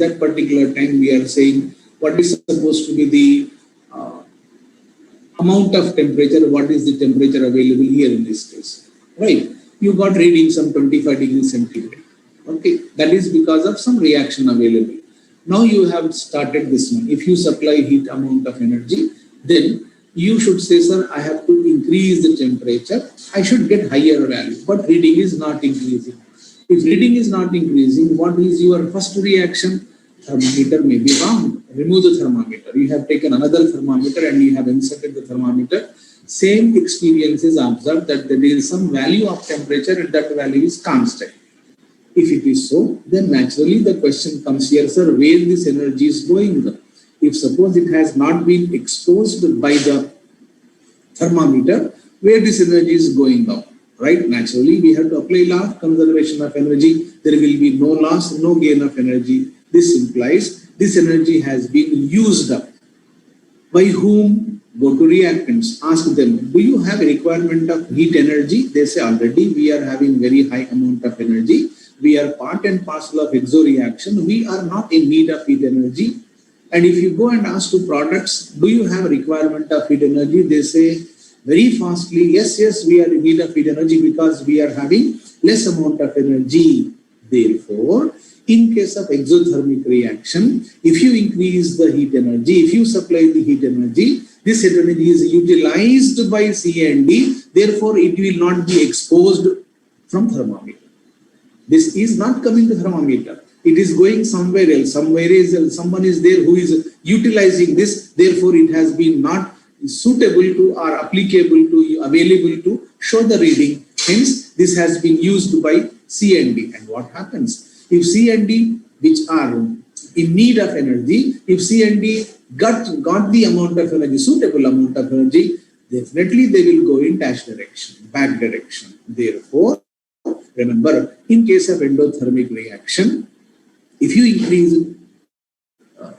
at that particular time we are saying what is supposed to be the amount of temperature, what is the temperature available here in this case, right? You got reading some 25 degrees centigrade. Okay, that is because of some reaction available. Now you have started this one. If you supply heat amount of energy, then you should say, sir, I have to increase the temperature. I should get higher value, but reading is not increasing. If reading is not increasing, what is your first reaction? Thermometer may be wrong. Remove the thermometer. You have taken another thermometer and you have inserted the thermometer. Same experience is observed that there is some value of temperature and that value is constant. If it is so, then naturally the question comes here, sir, where this energy is going? If suppose it has not been exposed by the thermometer, where this energy is going out, right? Naturally, we have to apply law of conservation of energy. There will be no loss, no gain of energy. This implies this energy has been used up. By whom? Go to reactants. Ask them, do you have a requirement of heat energy? They say already we are having very high amount of energy. We are part and parcel of exoreaction. We are not in need of heat energy. And if you go and ask to products, do you have a requirement of heat energy? They say very fastly, yes, we are in need of heat energy because we are having less amount of energy. Therefore, in case of exothermic reaction, if you increase the heat energy, if you supply the heat energy, this energy is utilized by C and D, therefore it will not be exposed from thermometer. This is not coming to thermometer. It is going somewhere else. Someone is there who is utilizing this, therefore it has been not suitable to or applicable to, available to show the reading. Hence, this has been used by C and D. And what happens? If C and D, which are in need of energy, if C and D got the amount of energy, suitable amount of energy, definitely they will go in dash direction, back direction. Therefore, remember, in case of endothermic reaction, if you increase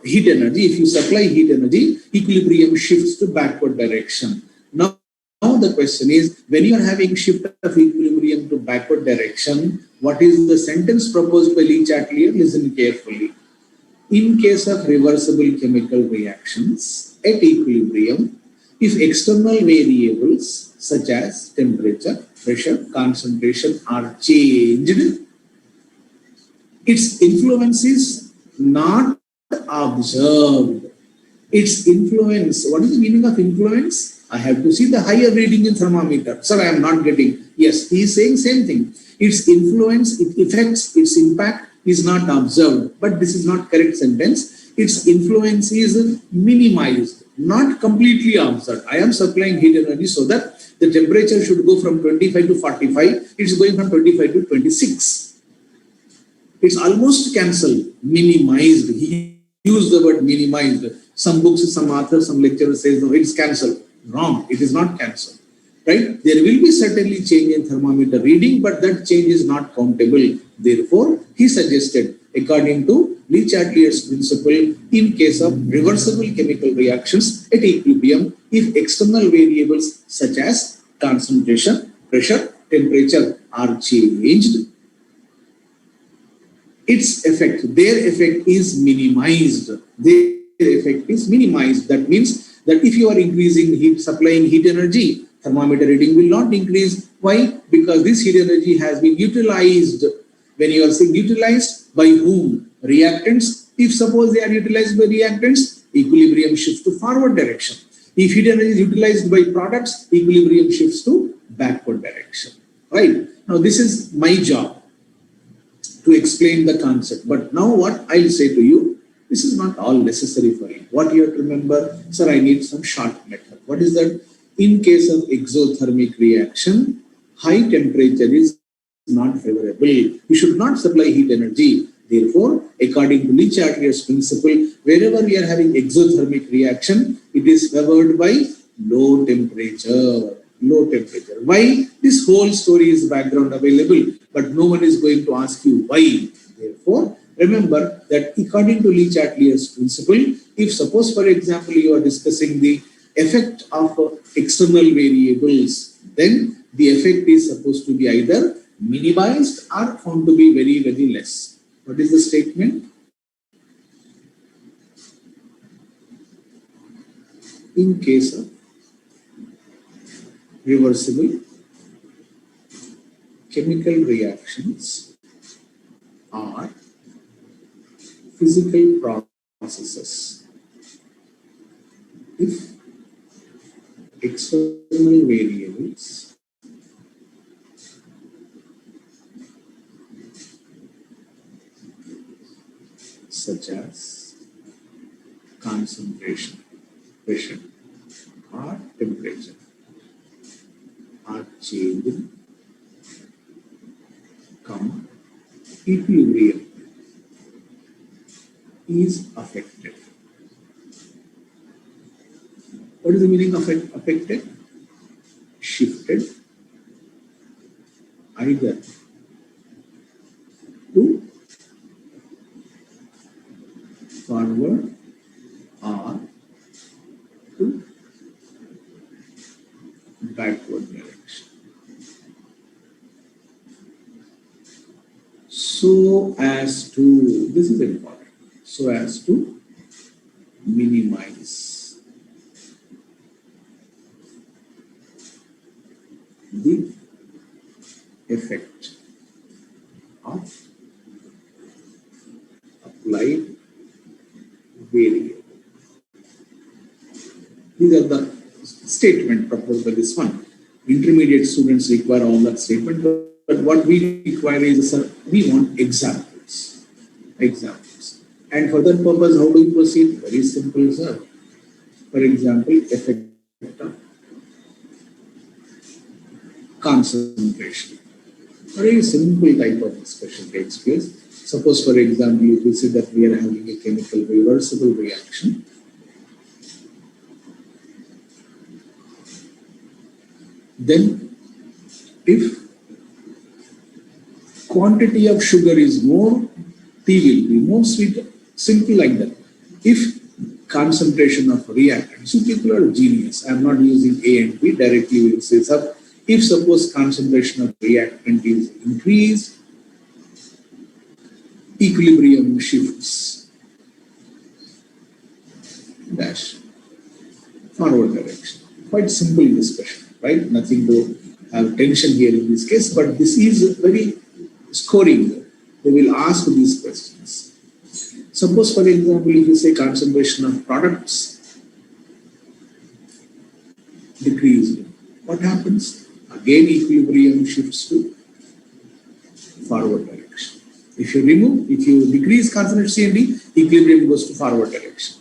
heat energy, if you supply heat energy, equilibrium shifts to backward direction. Now the question is, when you are having shift of equilibrium to backward direction, what is the sentence proposed by Le Chatelier? Listen carefully. In case of reversible chemical reactions at equilibrium, if external variables such as temperature, pressure, concentration are changed, its influence is not observed. Its influence, what is the meaning of influence? I have to see the higher reading in thermometer. Sir, I am not getting. Yes, he is saying same thing. Its influence, its effects, its impact is not observed. But this is not correct sentence. Its influence is minimized, not completely observed. I am supplying heat energy so that the temperature should go from 25 to 45. It's going from 25 to 26. It's almost cancelled, minimized. He used the word minimized. Some books, some authors, some lecturers say, no, it's cancelled. Wrong, it is not cancelled. Right? There will be certainly change in thermometer reading, but that change is not countable. Therefore, he suggested, according to Le Chatelier's principle, in case of reversible chemical reactions at equilibrium, if external variables such as concentration, pressure, temperature are changed, its effect, their effect is minimized. Their effect is minimized. That means that if you are increasing heat, supplying heat energy, thermometer reading will not increase. Why? Because this heat energy has been utilized. When you are saying utilized, by whom? Reactants. If suppose they are utilized by reactants, equilibrium shifts to forward direction. If heat energy is utilized by products, equilibrium shifts to backward direction. Right? Now this is my job to explain the concept. But now what I'll say to you, this is not all necessary for you. What you have to remember, sir, I need some short method. What is that? In case of exothermic reaction, high temperature is not favorable. You should not supply heat energy. Therefore, according to Le Chatelier's principle, wherever we are having exothermic reaction, it is favored by low temperature. Low temperature. Why? This whole story is background available, but no one is going to ask you why. Therefore, remember that according to Le Chatelier's principle, if suppose, for example, you are discussing the effect of external variables, then the effect is supposed to be either minimized or found to be very, very less. What is the statement? in case of reversible chemical reactions are physical processes. If external variables such as concentration, pressure, or temperature are changing, equilibrium is affected. What is the meaning of affected? Shifted either to forward or to backward direction. So as to, this is important, so as to minimize the effect of applied variable. These are the statement proposed by this one. Intermediate students require all that statement, but what we require is, we want examples. And for that purpose, how do we proceed? Very simple, sir. For example, effect of concentration. Very simple type of discussion takes place. Suppose, for example, if you say that we are having a chemical reversible reaction, then if quantity of sugar is more, tea will be more sweeter. Simple like that. If concentration of reactant, so people are genius. I am not using A and B, directly we will say, sir, if suppose concentration of reactant is increased, equilibrium shifts dash forward direction. Quite simple discussion, right? Nothing to have tension here in this case, but this is very scoring. They will ask these questions. Suppose, for example, if you say concentration of products decreased, what happens? Again, equilibrium shifts to forward direction. If you decrease concentration C and D, equilibrium goes to forward direction.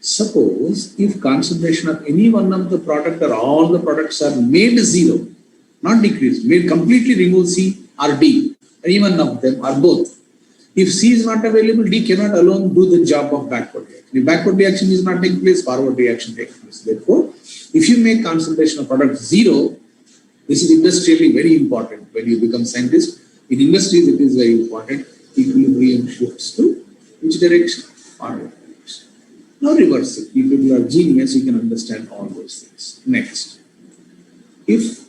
Suppose if concentration of any one of the product or all the products are made zero, not decreased, made completely remove C or D, any one of them or both. If C is not available, D cannot alone do the job of backward reaction. If backward reaction is not taking place, forward reaction takes place. Therefore, if you make concentration of product zero, this is industrially very important. When you become scientist, in industries it is very important. Equilibrium shifts to which direction? Forward direction. Now reverse it. If you are genius, you can understand all those things. Next. Next.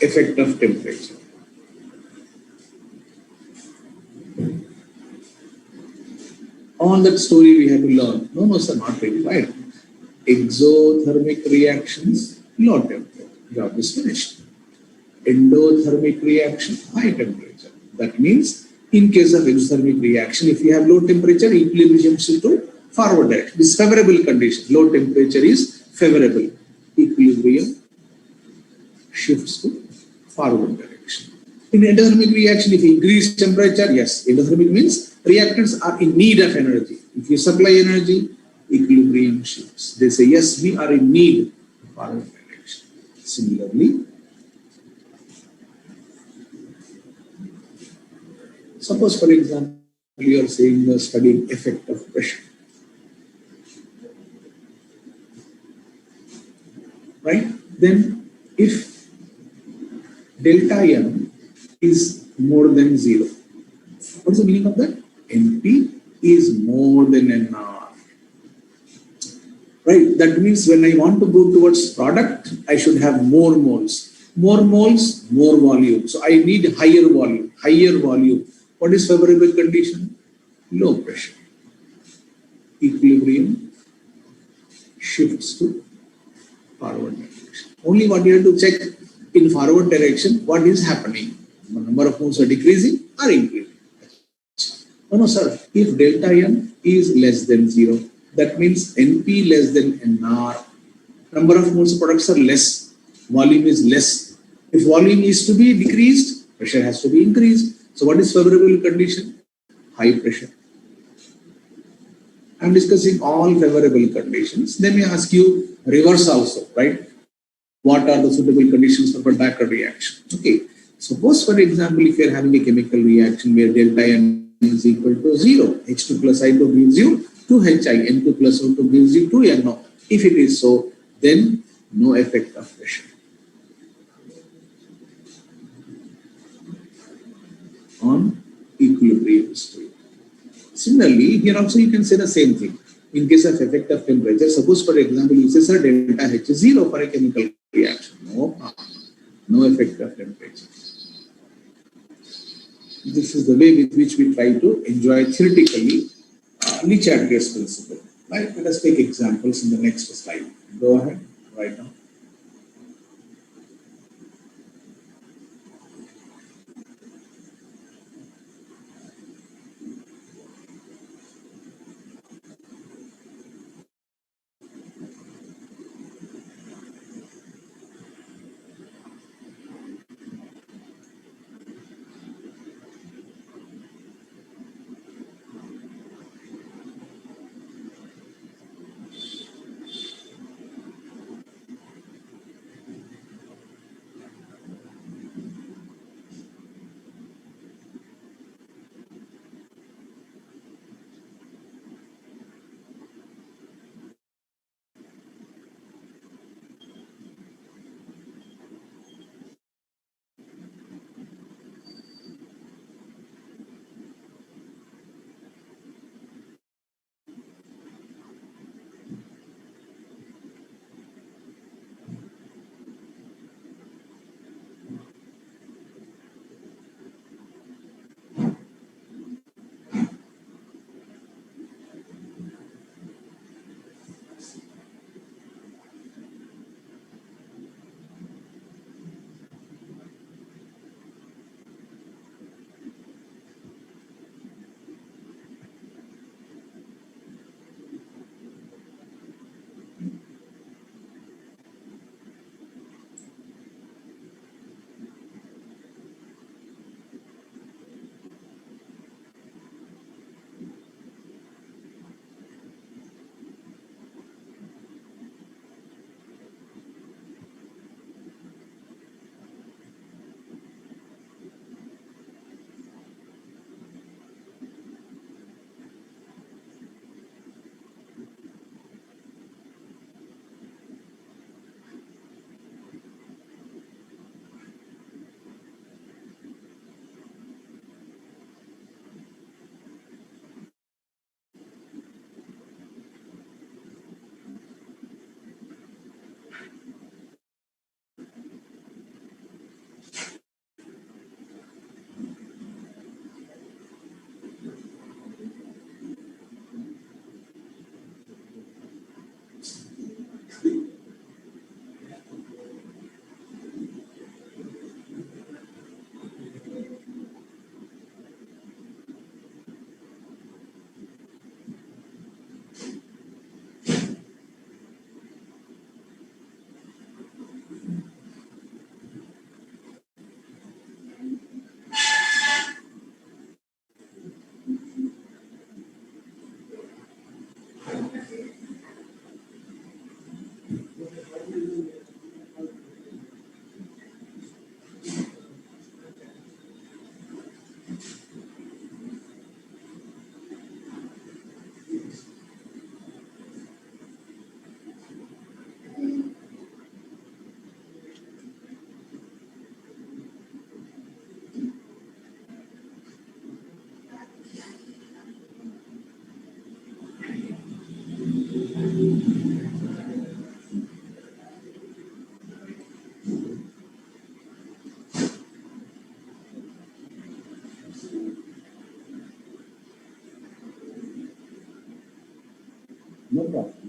Effect of temperature. All that story we have to learn. No, sir, not required. Exothermic reactions, low temperature. Job is finished. Endothermic reaction, high temperature. That means, in case of exothermic reaction, if you have low temperature, equilibrium shifts to forward direction. This favorable condition. Low temperature is favorable. Equilibrium shifts to forward direction. In endothermic reaction, if you increase temperature, yes, endothermic means reactants are in need of energy. If you supply energy, equilibrium shifts. They say, yes, we are in need of forward direction. Similarly, suppose, for example, you are saying you are studying effect of pressure. Right? Then, if delta M is more than 0. What is the meaning of that? NP is more than NR. Right? That means when I want to go towards product, I should have more moles. More moles, more volume. So I need higher volume. What is favorable condition? Low pressure. equilibrium shifts to forward direction. Only what you have to check in forward direction, what is happening. The number of moves are decreasing or increasing. No, sir. If delta n is less than 0, that means NP less than NR. Number of moles of products are less. Volume is less. If volume is to be decreased, pressure has to be increased. So what is favorable condition? High pressure. I am discussing all favorable conditions. They may ask you reverse also, right? What are the suitable conditions for backward reaction? Okay. Suppose, for example, if you are having a chemical reaction where delta n is equal to 0, H2 plus I2 gives you 2HI, N2 plus O2 gives you 2NO. If it is so, then no effect of pressure on equilibrium state. Similarly, here also you can say the same thing. In case of effect of temperature, suppose, for example, you say, sir, delta H is 0 for a chemical reaction. No effect of temperature. This is the way with which we try to enjoy theoretically Le-Chatelier's principle. Right? Let us take examples in the next slide. Go ahead, right now.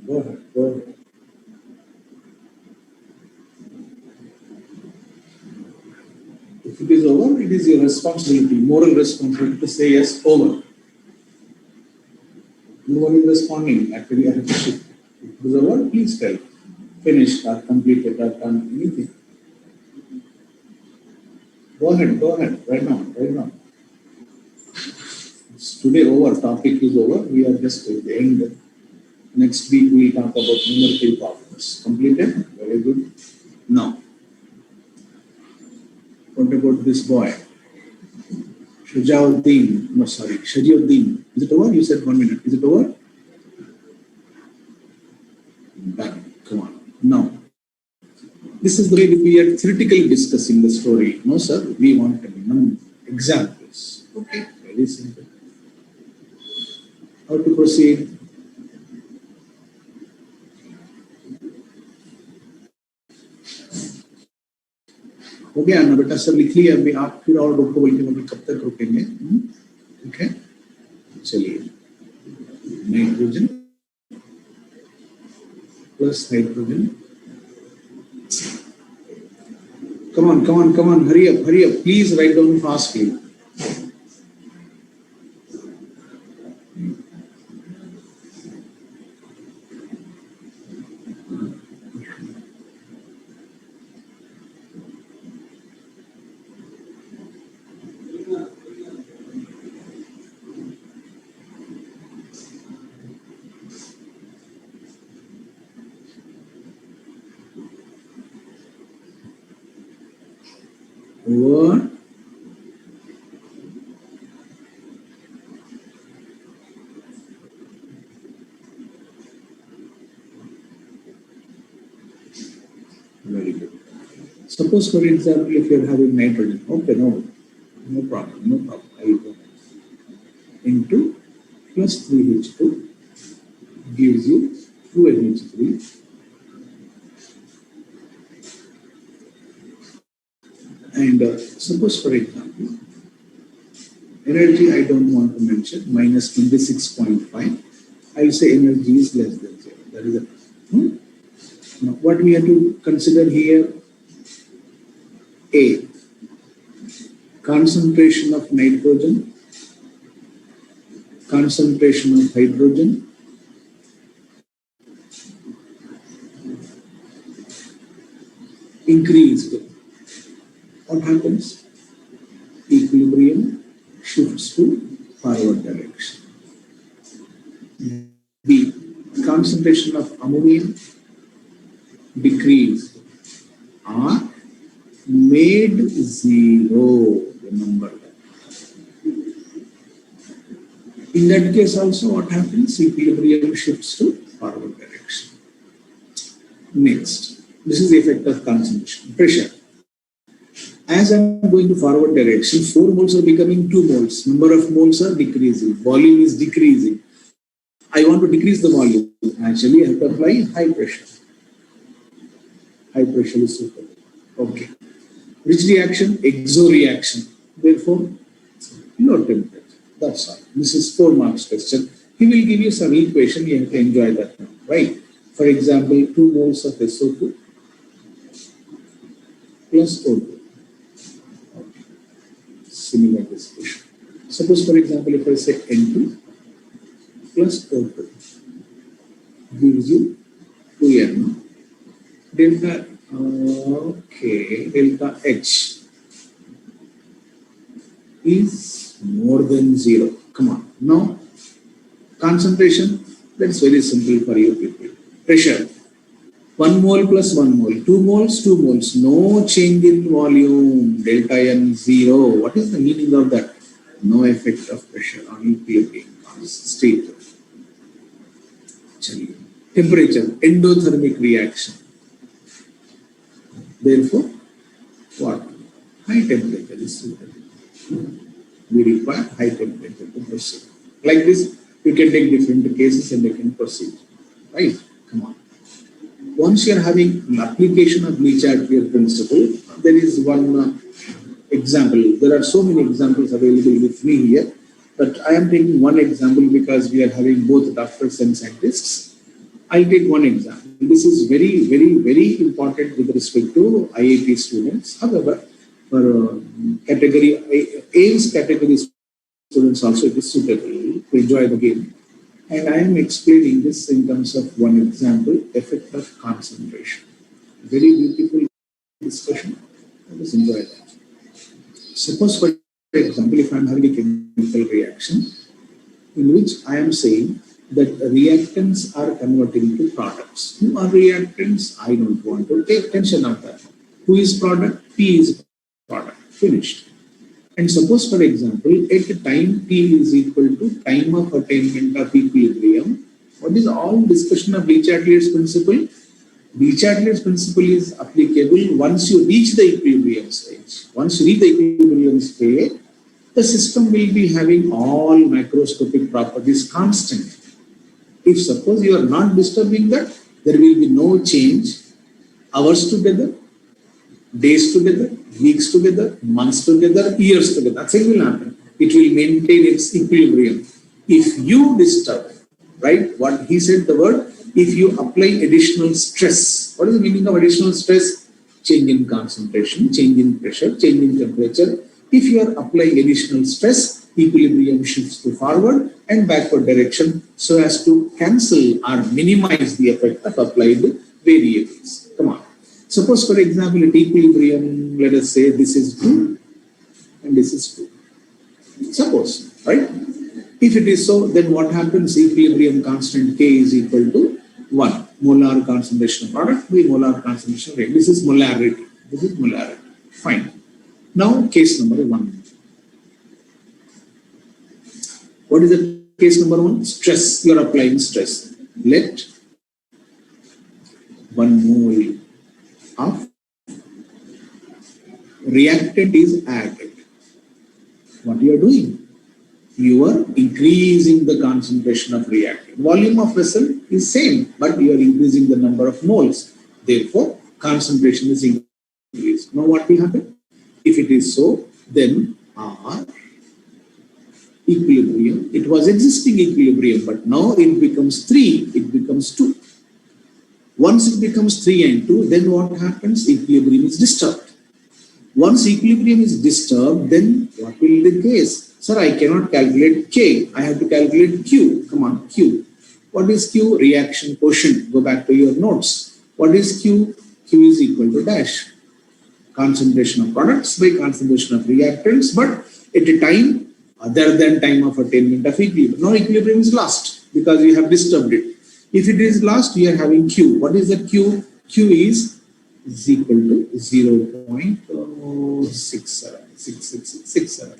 Go ahead. Go ahead. If it is over, it is your responsibility, moral responsibility to say yes, over. No one is responding. Actually, I have to shift. If it is over, please tell. Finished or completed or done anything. Go ahead, right now, right now. It's today over, topic is over. We are just at the end. Next week we will talk about numerical problems. Completed? Very good. Now, what about this boy? Shajahuddin. No, sorry, Shajiuddin. Is it over? You said 1 minute. Is it over? Done. Come on. Now, this is the way we are theoretically discussing the story. No, sir, we want examples. Okay, very simple. How to proceed? हो गया ना बेटा, सब लिख लिया अभी आप फिर और रुको बोल के मतलब कब तक रुकेंगे? ठीक है, चलिए nitrogen plus hydrogen. Come on, hurry up, please write down fastly. What? Very good. Suppose, for example, if you are having nitrogen, okay, no problem. I will go into plus 3H2 gives you 2NH3. And suppose, for example, energy I don't want to mention, minus 26.5. I will say energy is less than 0. That is it. Now, what we have to consider here? A. Concentration of nitrogen, concentration of hydrogen, increased. What happens? Equilibrium shifts to forward direction. B. Concentration of ammonia decreased or made 0. Remember that. In that case also what happens? Equilibrium shifts to forward direction. Next, this is the effect of concentration. Pressure. As I am going to forward direction, 4 moles are becoming 2 moles. Number of moles are decreasing. Volume is decreasing. I want to decrease the volume. Actually, I have to apply high pressure. High pressure is super. Okay. Which reaction? Exoreaction. Therefore, low temperature. That's all. This is 4 marks question. He will give you some equation. You have to enjoy that now, right? For example, 2 moles of SO2 plus O2. Similar discussion. Suppose, for example, if I say N2 plus O2 gives you 2N. Delta H is more than 0. Come on. Now, concentration, that's very simple for you people. Pressure. 1 mole plus 1 mole, 2 moles, 2 moles, no change in volume, delta N 0. What is the meaning of that? No effect of pressure on equilibrium state. Temperature, endothermic reaction. Therefore, what? High temperature is suitable. We require high temperature to proceed. Like this, you can take different cases and you can proceed. Right? Come on. Once you are having an application of Le Chatelier's principle, there is one example. There are so many examples available with me here, but I am taking one example because we are having both doctors and scientists. I'll take one example. This is very, very, very important with respect to IIT students. However, for category AIMS category students also it is suitable to enjoy the game. And I am explaining this in terms of one example, effect of concentration. Very beautiful discussion. Let's enjoy that. Suppose, for example, if I am having a chemical reaction in which I am saying that reactants are converting to products. Who are reactants? I don't want to take attention of that. Who is product? P is product. Finished. And suppose, for example, at time T is equal to time of attainment of equilibrium, what is all discussion of Le Chatelier's principle? Le Chatelier's principle is applicable once you reach the equilibrium stage. Once you reach the equilibrium stage, the system will be having all macroscopic properties constant. If suppose you are not disturbing that, there will be no change. Hours together, days together, weeks together, months together, years together. That's it will happen. It will maintain its equilibrium. If you disturb, right, what he said the word, if you apply additional stress. What is the meaning of additional stress? Change in concentration, change in pressure, change in temperature. If you are applying additional stress, equilibrium shifts to forward and backward direction so as to cancel or minimize the effect of applied variables. Come on. Suppose, for example, at equilibrium, let us say this is 2 and this is 2. Suppose, right? If it is so, then what happens? Equilibrium constant K is equal to 1. Molar concentration of product by molar concentration rate. This is molarity. This is molarity. Fine. Now, case number 1. What is the case number 1? Stress. You are applying stress. Let 1 mole of reactant is added. What you are doing? You are increasing the concentration of reactant. Volume of vessel is same, but you are increasing the number of moles. Therefore, concentration is increased. Now, what will happen? If it is so, then R equilibrium, it was existing equilibrium, but now it becomes 3, it becomes 2. Once it becomes 3 and 2, then what happens? Equilibrium is disturbed. Once equilibrium is disturbed, then what will be the case? Sir, I cannot calculate K. I have to calculate Q. Come on, Q. What is Q? Reaction quotient. Go back to your notes. What is Q? Q is equal to dash. Concentration of products by concentration of reactants, but at a time other than time of attainment of equilibrium. Now equilibrium is lost because you have disturbed it. If it is lost, you are having Q. What is the Q? Q is equal to 0.67.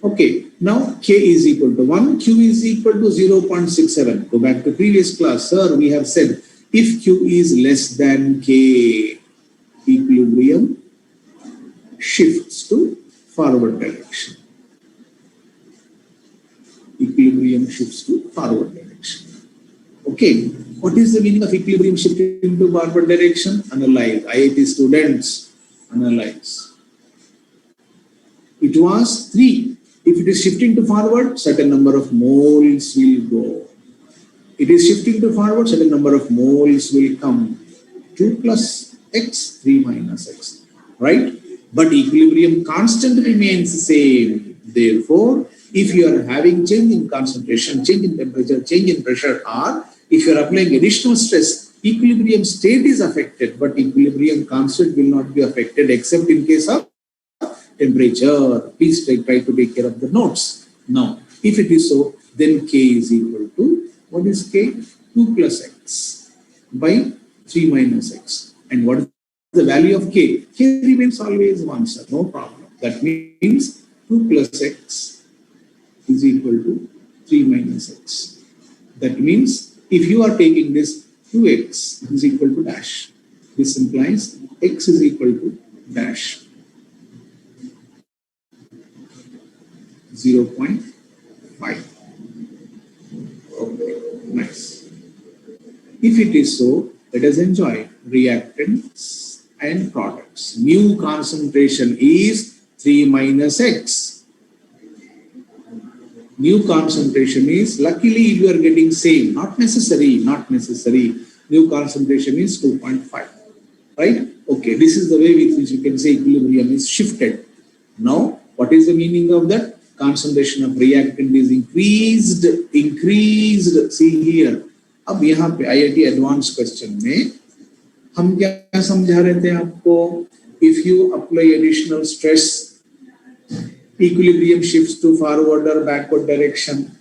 Okay, now K is equal to 1, Q is equal to 0.67. Go back to previous class, sir. We have said if Q is less than K, equilibrium shifts to forward direction. Equilibrium shifts to forward direction. Okay, what is the meaning of equilibrium shifting to forward direction? Analyze. IIT students, analyze. It was 3. If it is shifting to forward, certain number of moles will go. It is shifting to forward, certain number of moles will come. 2 plus x, 3 minus x. Right? But equilibrium constant remains the same. Therefore, if you are having change in concentration, change in temperature, change in pressure, or if you are applying additional stress, equilibrium state is affected, but equilibrium constant will not be affected except in case of temperature. Please try to take care of the notes. Now, if it is so, then K is equal to, what is K? 2 plus x by 3 minus x. And what is the value of K? K remains always 1, sir. No problem. That means 2 plus x is equal to 3 minus x. That means if you are taking this, 2x is equal to dash. This implies x is equal to dash 0.5. Okay, nice. If it is so, let us enjoy reactants and products. Mu concentration is 3 minus x. New concentration is, luckily you are getting same, not necessary. New concentration is 2.5, right? Okay, this is the way with which you can say equilibrium is shifted. Now, what is the meaning of that? Concentration of reactant is increased. See here. अब यहाँ पे IIT advanced question में हम क्या समझा रहे थे आपको? If you apply additional stress, equilibrium shifts to forward or backward direction.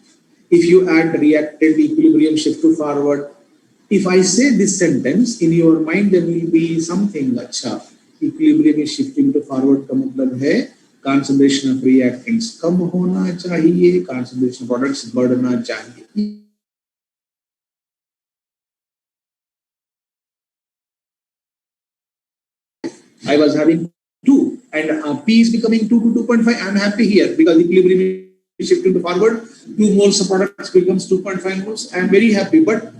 If you add reactant, equilibrium shift to forward. If I say this sentence, in your mind there will be something. अच्छा, equilibrium is shifting to forward का मतलब है concentration of reactants कम होना चाहिए, concentration of products बढ़ना चाहिए. I was having 2 and P is becoming 2 to 2.5. I am happy here because equilibrium is shifting to forward. 2 moles of products becomes 2.5 moles. I am very happy. But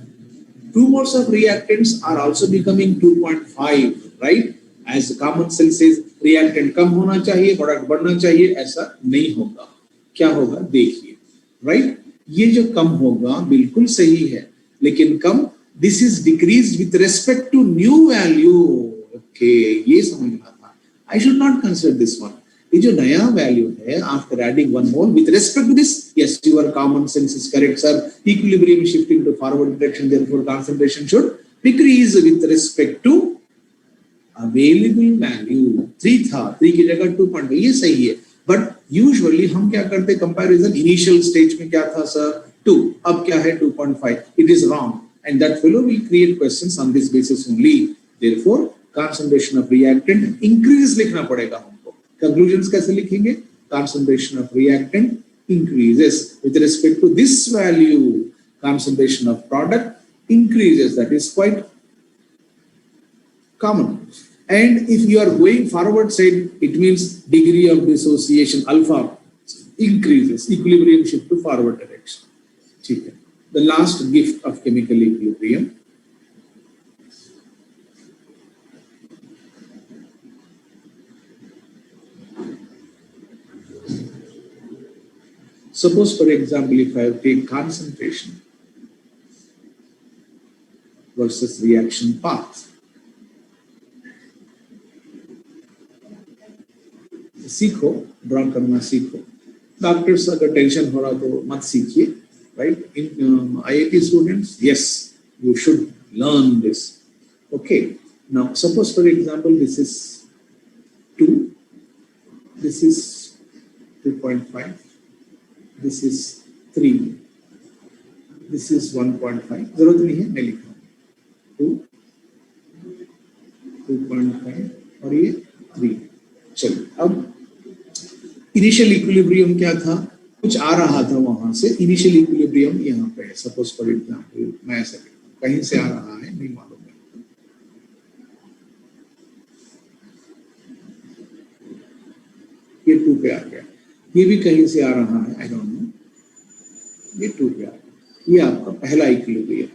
2 moles of reactants are also becoming 2.5, right? As the common sense says, reactant कम होना चाहिए, product बढ़ना चाहिए. ऐसा नहीं होगा. क्या होगा? देखिए, right? ये जो कम होगा बिल्कुल सही है, लेकिन कम, this is decreased with respect to new value. Okay, ये समझना था. I should not consider this one. ये जो नया value है, after adding 1 mole with respect to this, yes, your common sense is correct, sir. Equilibrium is shifting to forward direction, therefore concentration should decrease with respect to available value. 3 था, 3 की जगह 2.5, ये सही है. But usually हम क्या करते comparison initial stage में क्या था sir? 2, अब क्या है 2.5? It is wrong, and that fellow will create questions on this basis only. Therefore, concentration of reactant increases लिखना पड़ेगा हमको. Conclusions कैसे लिखेंगे? Concentration of reactant increases with respect to this value. Concentration of product increases. That is quite common. And if you are going forward side, it means degree of dissociation alpha increases. Equilibrium shift to forward direction. The last gift of chemical equilibrium. Suppose, for example, if I take concentration versus reaction path. सीखो, draw करना सीखो. Doctors अगर tension हो रहा तो मत सीखिए, right? In IIT students, yes, you should learn this. Okay, now suppose for example this is 2, this is 2.5, this is 3, this is 1.5. जरूरत नहीं है, मैं लिख रहा हूँ 2, 2.5 और ये 3. चलिए, अब इनिशियल इक्विलिब्रियम क्या था? कुछ आ रहा था वहां से. इनिशियल इक्विलिब्रियम यहाँ पे है. सपोज फॉर एग्जांपल मैं ऐसा कहीं से आ रहा है, नहीं मालूम है. ये 2 पे आ गया, ये भी कहीं से आ रहा है, आई डोंट नो. ये 2 पे आ गया. ये आपका पहला इक्विलिब्रियम.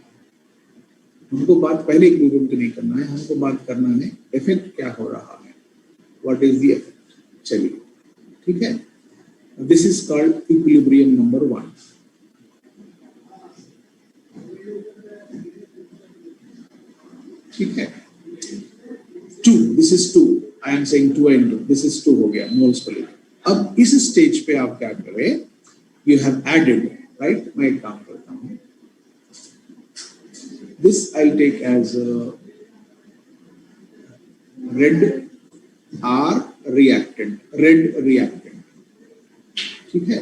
हमको बात पहले इक्विलिब्रियम की नहीं करना है, हमको बात करना है इफेक्ट क्या हो रहा है. What is the effect? चलिए, ठीक है. This is called equilibrium number 1. ठीक है. 2, this is 2. I am saying 2 and 2. This is 2 हो गया मोल्स पर. अब इस स्टेज पे आप क्या करें? You have added, right? मैं एक काम करता हूँ. This I'll take as red R reactant, red reactant. ठीक है.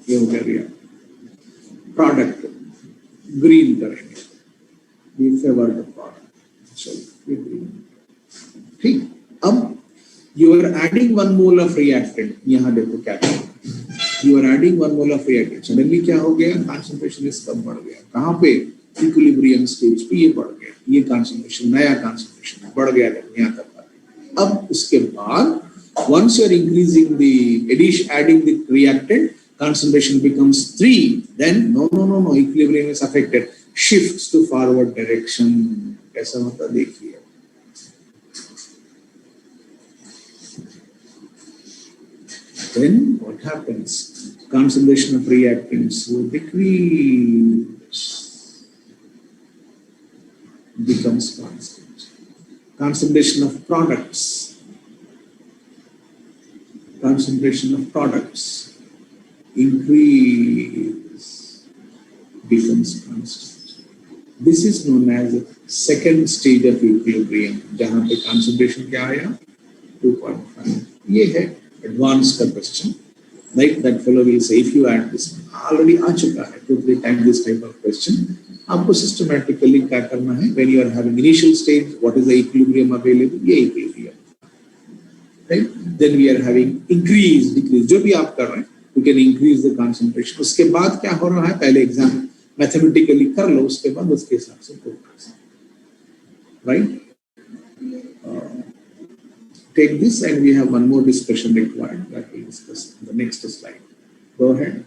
ये हो गया रिएक्ट. प्रोडक्ट ग्रीन करेंगे. ये फेवर द प्रोडक्ट. चलो, ये ग्रीन. ठीक. अब you are adding 1 mole of reactant. यहाँ देखो क्या करें. You are adding 1 mole of reactant. Suddenly क्या हो गया? कंसंट्रेशन इस कम बढ़ गया. कहाँ पे? इक्विलिब्रियम स्टेज पे ये बढ़ गया. ये कंसंट्रेशन, नया कंसंट्रेशन बढ़ गया यहाँ तक. अब उसके बाद once you are increasing the addition, adding the reactant, concentration becomes 3. Then no, equilibrium is affected, shifts to forward direction. कैसा होता देखिए. then what happens? Concentration of reactants will decrease, becomes constant. Concentration of products increase, becomes constant. This is known as the second stage of equilibrium, जहाँ पे concentration क्या आया 2.5. ये है advanced का question. Like that fellow will say, if you add this, already आ चुका है 2-3 times this type of question. आपको systematically क्या करना है? When you are having initial stage, what is the equilibrium available? ये equilibrium. Right? Then we are having increase, decrease. जो भी आप कर रहे हैं, you can increase the concentration. उसके बाद क्या हो रहा है? पहले exam mathematically कर लो, उसके बाद उसके हिसाब से prove कर सकते, right? Take this, and we have one more discussion required that we'll discuss in the next slide. Go ahead.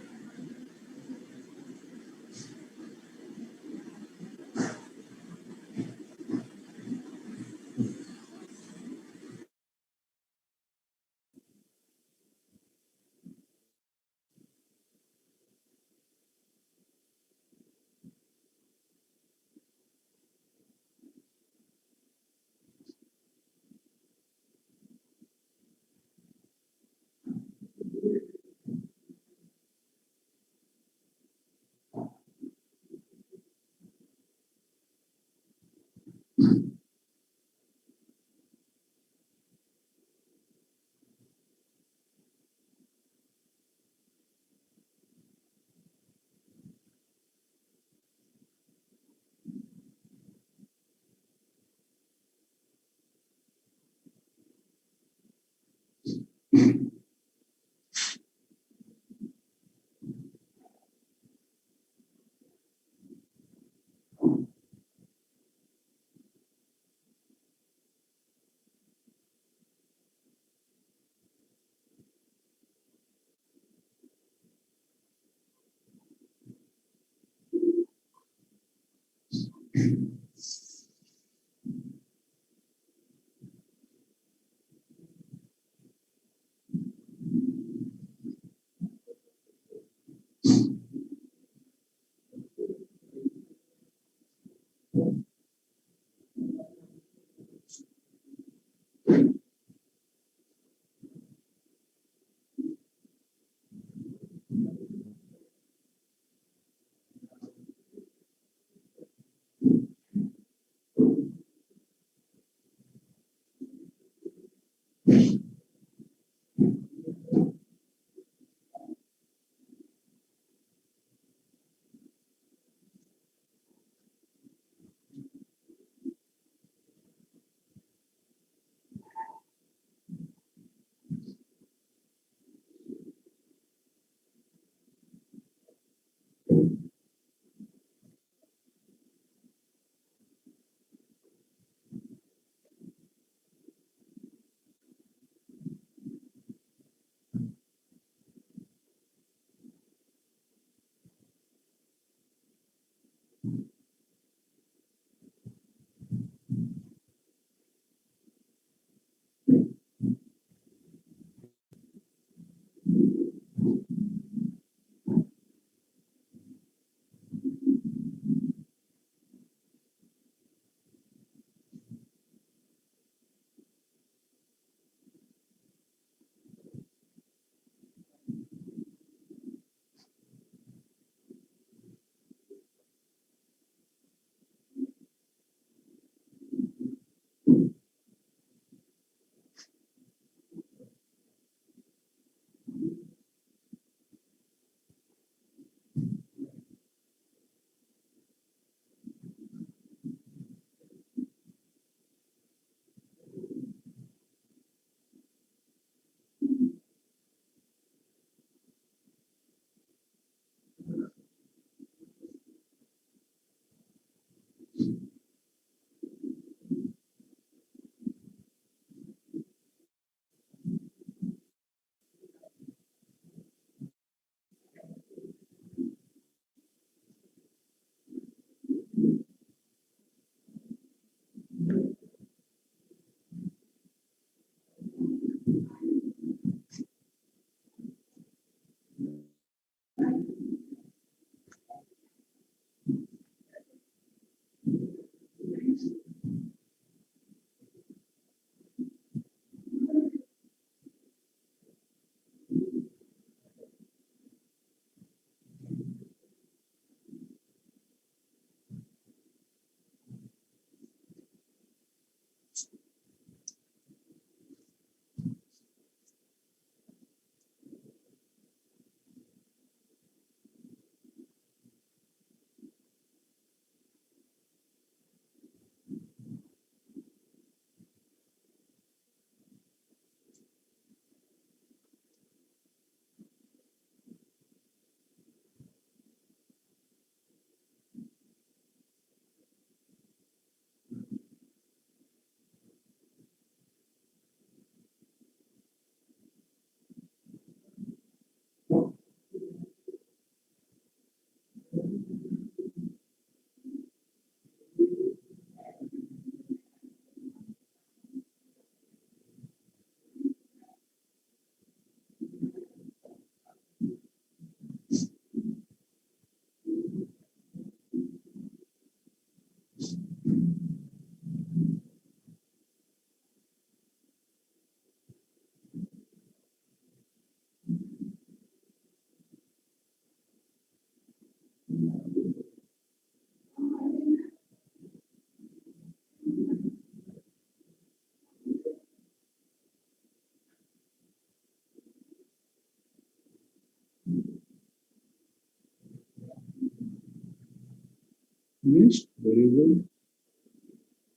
Finished. Very good.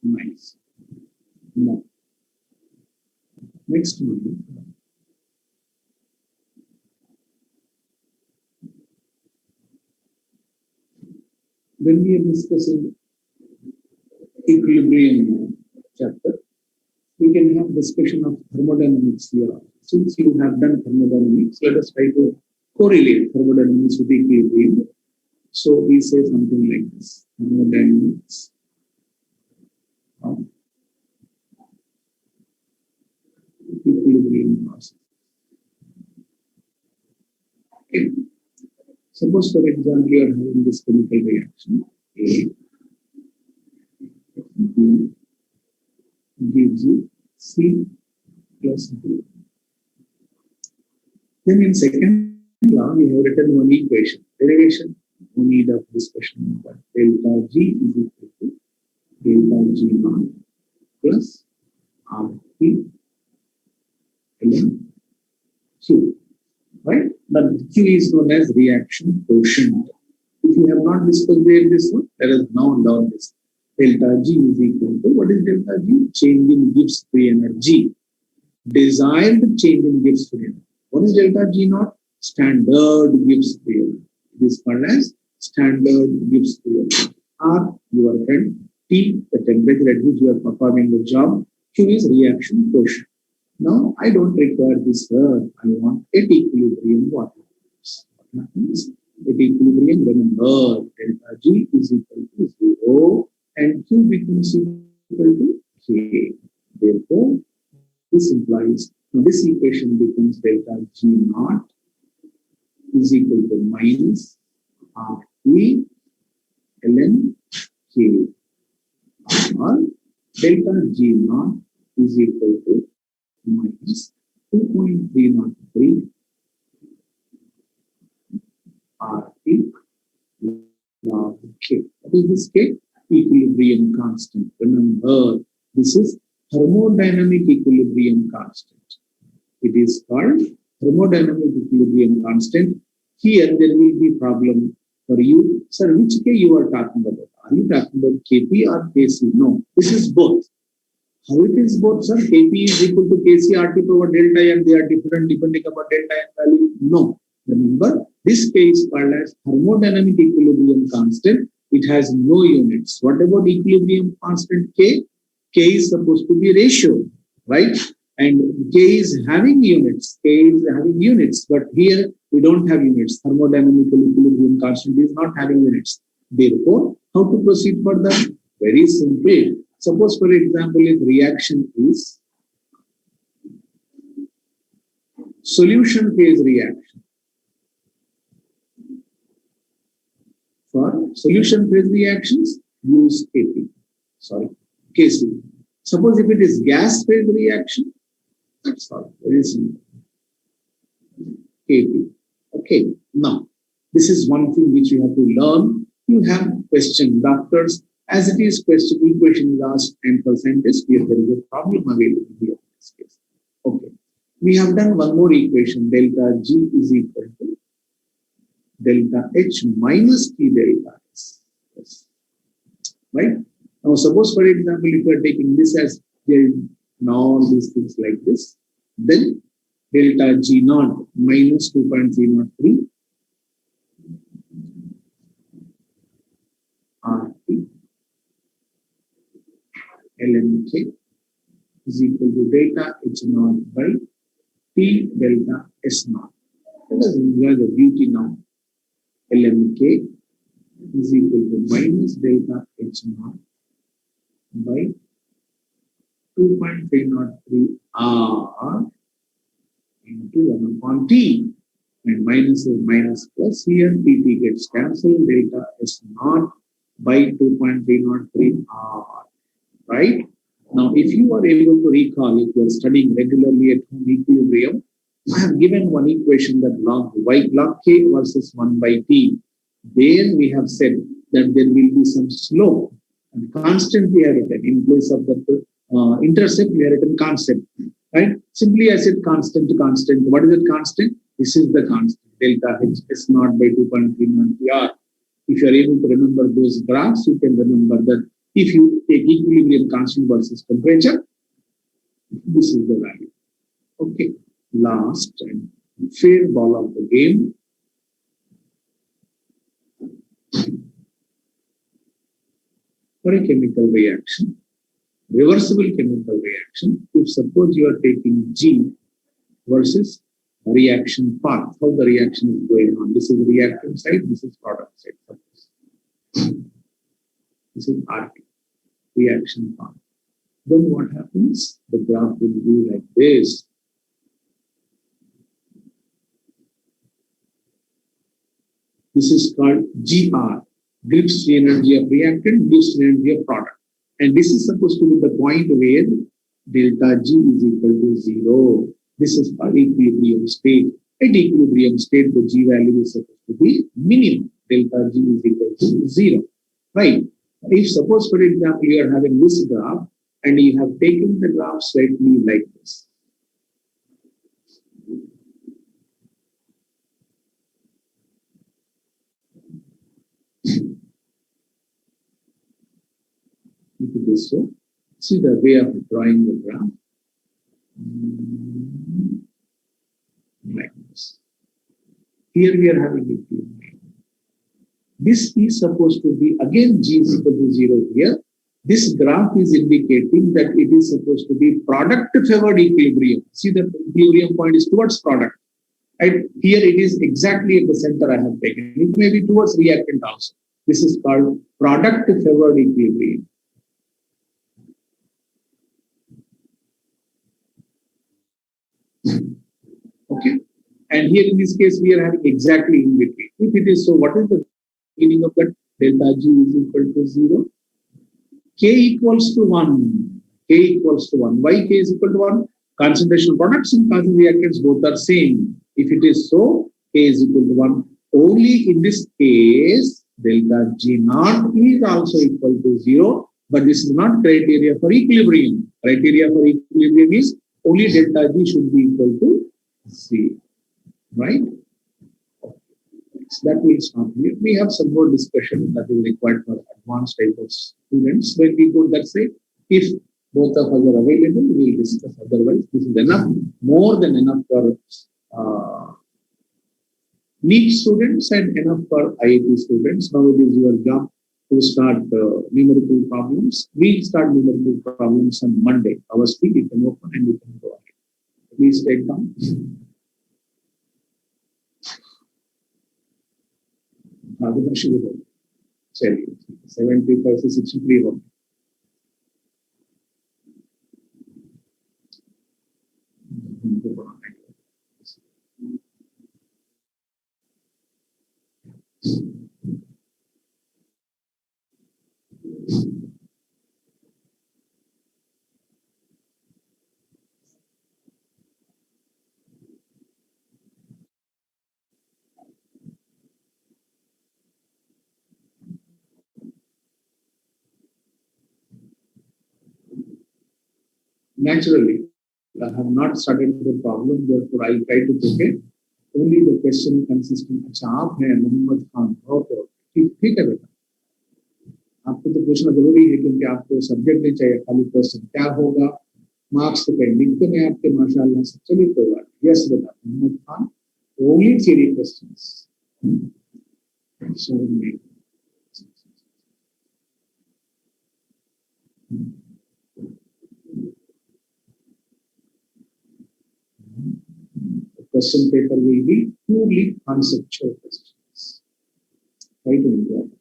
Nice. Now, next one. When we are discussing equilibrium chapter, we can have discussion of thermodynamics here. Since you have done thermodynamics, let us try to correlate thermodynamics with equilibrium. So we say something like this: thermodynamics of equilibrium process. Okay. Suppose, for example, you are having this chemical reaction. A B gives you C plus B. Then in second law, we have written one equation. Derivation, no need of discussion, but delta G is equal to delta G naught plus RT ln Q. Right? But Q is known as reaction quotient. If you have not discussed this one, let us now learn this. Delta G is equal to, what is delta G? Change in Gibbs free energy. Desired change in Gibbs free energy. What is delta G naught? Standard Gibbs free energy. It is called as standard Gibbs free energy. R, your friend. T, the temperature at which you are performing the job. Q is reaction quotient. Now, I don't require this word. I want at equilibrium. What happens? At equilibrium, remember, delta G is equal to 0 and Q becomes equal to K. Therefore, this implies, now this equation becomes delta G naught is equal to minus RT ln K. Or delta G naught is equal to minus 2.303 RT log K. What is this K? Equilibrium constant. Remember, this is thermodynamic equilibrium constant. It is called thermodynamic equilibrium constant. Here there will be problem for you. Sir, which K you are talking about? Are you talking about Kp or Kc? No, this is both. How it is both, sir? Kp is equal to Kc RT power delta and they are different depending upon delta and value. No. Remember, this K is called as thermodynamic equilibrium constant. It has no units. What about equilibrium constant K? K is supposed to be ratio, right? And K is having units. K is having units, but here we don't have units. Thermodynamic equilibrium constant is not having units. Therefore, how to proceed further? Very simple. Suppose, for example, if reaction is solution phase reaction. For solution phase reactions, use Kp. Sorry, Kc. Suppose if it is gas phase reaction, that's all. Very simple. Kp. Okay. Now, this is one thing which you have to learn. You have question, doctors. As it is question, equation is asked and percentage, here there is a problem available here in this case. Okay. We have done one more equation, delta G is equal to delta H minus T delta S. Yes. Right? Now, suppose, for example, if you are taking this as now these things like this, then delta G naught minus 2.303 RT ln K is equal to delta H naught by T delta S naught. Let us enjoy the beauty now. ln K is equal to minus delta H naught by 2.303 R into 1 upon T. And minus is minus plus here, Pt gets cancelled, delta S naught by 2.303 R. Right? Now, if you are able to recall, if you are studying regularly at home equilibrium, I have given one equation that log y, log K versus 1 by T. There we have said that there will be some slope and constant we have written in place of the intercept, we have written constant. Right? Simply I said constant. What is it constant? This is the constant, delta H S naught by 2.303 R. If you are able to remember those graphs, you can remember that if you take equilibrium constant versus temperature, this is the value. Okay, last and fair ball of the game. For a chemical reaction, reversible chemical reaction, if suppose you are taking G versus reaction path, how the reaction is going on. This is reactant side, this is product side. This is RT, reaction path. Then what happens? The graph will be like this. This is called GR, Gibbs free energy of reactant, Gibbs free energy of product. And this is supposed to be the point where delta G is equal to 0. This is called equilibrium state. At equilibrium state, the G value is supposed to be minimum. Delta G is equal to 0. Right? If suppose, for example, you are having this graph and you have taken the graph slightly like this. If it is so, see the way of drawing the graph. Like this. Here we are having equilibrium. This is supposed to be, again, G is equal to 0 here. This graph is indicating that it is supposed to be product favored equilibrium. See, the equilibrium point is towards product. And here it is exactly at the center I have taken. It may be towards reactant also. This is called product favored equilibrium. Okay. And here in this case, we are having exactly in between. If it is so, what is the meaning of that? Delta G is equal to 0. K equals to 1. K equals to 1. Why K is equal to 1? Concentration of products and concentration reactants both are same. If it is so, K is equal to 1. Only in this case, delta G naught is also equal to 0. But this is not criteria for equilibrium. Criteria for equilibrium is only delta G should be equal to 0. Right? So that will stop here. We have some more discussion that is required for advanced type of students. When we go that side, if both of us are available, we will discuss. Otherwise, this is enough, more than enough for NEET students and enough for IIT students. Now it is your job to start numerical problems. We'll start numerical problems on Monday. Our speed you can open and you can go ahead. Please take down. चलिए 75 से 63 हो Naturally, I have not started the problem, therefore I'll try to take it. Only the question consisting अच्छा आप हैं Mohammad Khan okay ठीक है बेटा आपको तो पूछना जरूरी है क्योंकि आपको सब्जेक्ट नहीं चाहिए खाली क्वेश्चन क्या होगा मार्क्स तो कहीं लिखते हैं आपके माशाल्लाह से चलिए कोई बात यस बेटा Mohammed Khan only three questions The question paper will be purely conceptual questions. Try to enjoy it.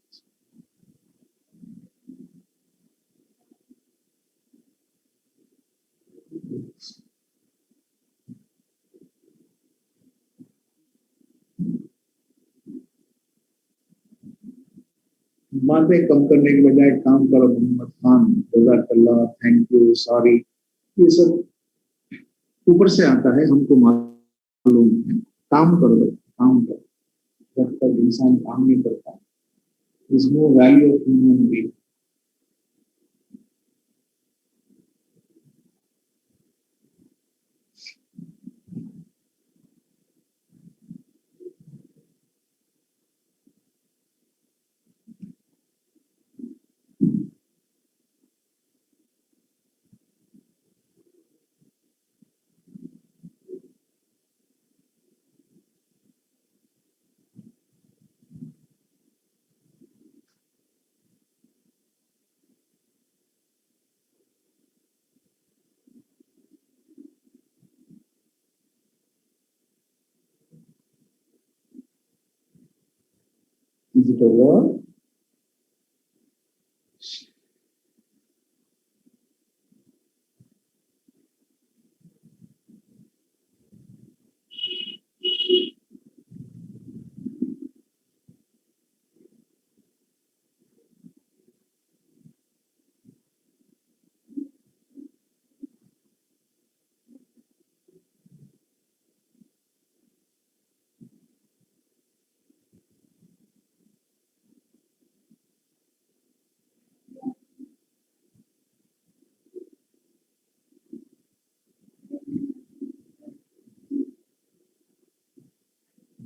बातें कम करने के बजाय काम करो मोहम्मद खान जज़ाकल्लाह थैंक यू सॉरी ये सब ऊपर से आता है हमको मालूम है काम करो जब तक इंसान काम नहीं करता is no value of human being it over.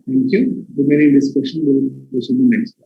Thank you. Remaining discussion will proceed to the next.